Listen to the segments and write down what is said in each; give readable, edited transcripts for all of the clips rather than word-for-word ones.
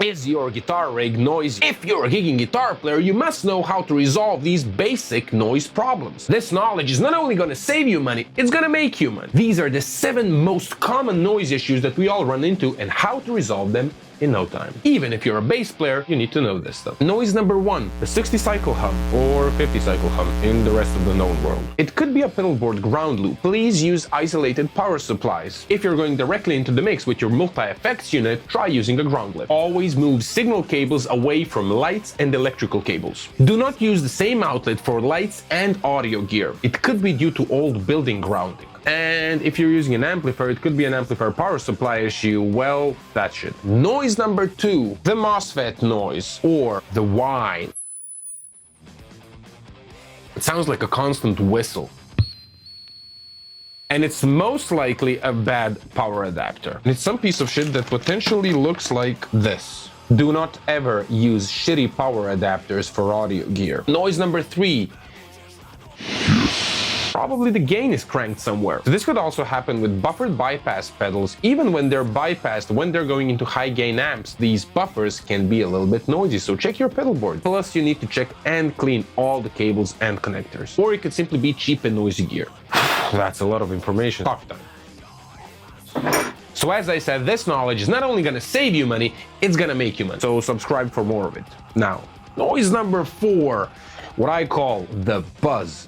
Is your guitar rig noisy? If you're a gigging guitar player, you must know how to resolve these basic noise problems. This knowledge is not only going to save you money, it's going to make you money. These are the 7 most common noise issues that we all run into and how to resolve them in no time. Even if you're a bass player, you need to know this stuff. Noise number 1, the 60 cycle hum or 50 cycle hum in the rest of the known world. It could be a pedal board ground loop. Please use isolated power supplies. If you're going directly into the mix with your multi-effects unit, try using a ground lift. Always move signal cables away from lights and electrical cables. Do not use the same outlet for lights and audio gear. It could be due to old building grounding. And if you're using an amplifier, it could be an amplifier power supply issue. Well, that's shit. Noise number 2, the MOSFET noise, or the whine. It sounds like a constant whistle. And it's most likely a bad power adapter. And it's some piece of shit that potentially looks like this. Do not ever use shitty power adapters for audio gear. Noise number 3. Probably the gain is cranked somewhere. So this could also happen with buffered bypass pedals. Even when they're bypassed, when they're going into high gain amps, these buffers can be a little bit noisy, so check your pedal board. Plus, you need to check and clean all the cables and connectors. Or it could simply be cheap and noisy gear. That's a lot of information. Talk time. So as I said, this knowledge is not only gonna save you money, it's gonna make you money. So subscribe for more of it. Now, noise number 4, what I call the buzz.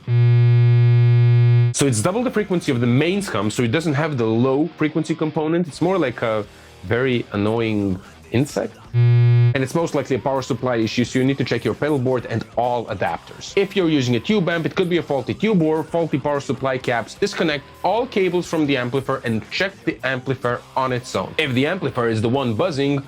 So it's double the frequency of the mains hum, so it doesn't have the low frequency component. It's more like a very annoying insect. And it's most likely a power supply issue, so you need to check your pedal board and all adapters. If you're using a tube amp, it could be a faulty tube or faulty power supply caps. Disconnect all cables from the amplifier and check the amplifier on its own. If the amplifier is the one buzzing,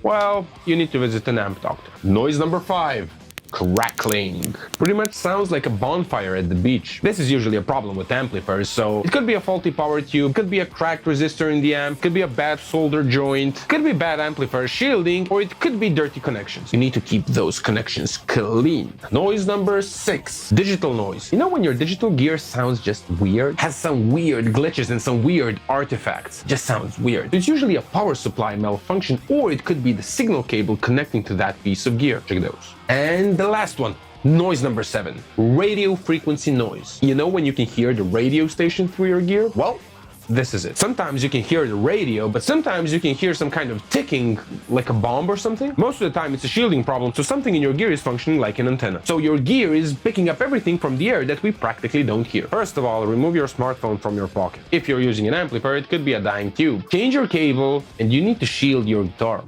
well, you need to visit an amp doctor. Noise number 5. Crackling. Pretty much sounds like a bonfire at the beach. This is usually a problem with amplifiers, so it could be a faulty power tube, could be a cracked resistor in the amp, could be a bad solder joint, could be bad amplifier shielding, or it could be dirty connections. You need to keep those connections clean. Noise number 6. Digital noise. You know when your digital gear sounds just weird? Has some weird glitches and some weird artifacts. Just sounds weird. It's usually a power supply malfunction, or it could be the signal cable connecting to that piece of gear. Check those. And the last one, noise number 7, radio frequency noise. You know when you can hear the radio station through your gear? Well, this is it. Sometimes you can hear the radio, but sometimes you can hear some kind of ticking, like a bomb or something. Most of the time it's a shielding problem, so something in your gear is functioning like an antenna. So your gear is picking up everything from the air that we practically don't hear. First of all, remove your smartphone from your pocket. If you're using an amplifier, it could be a dying tube. Change your cable, and you need to shield your guitar.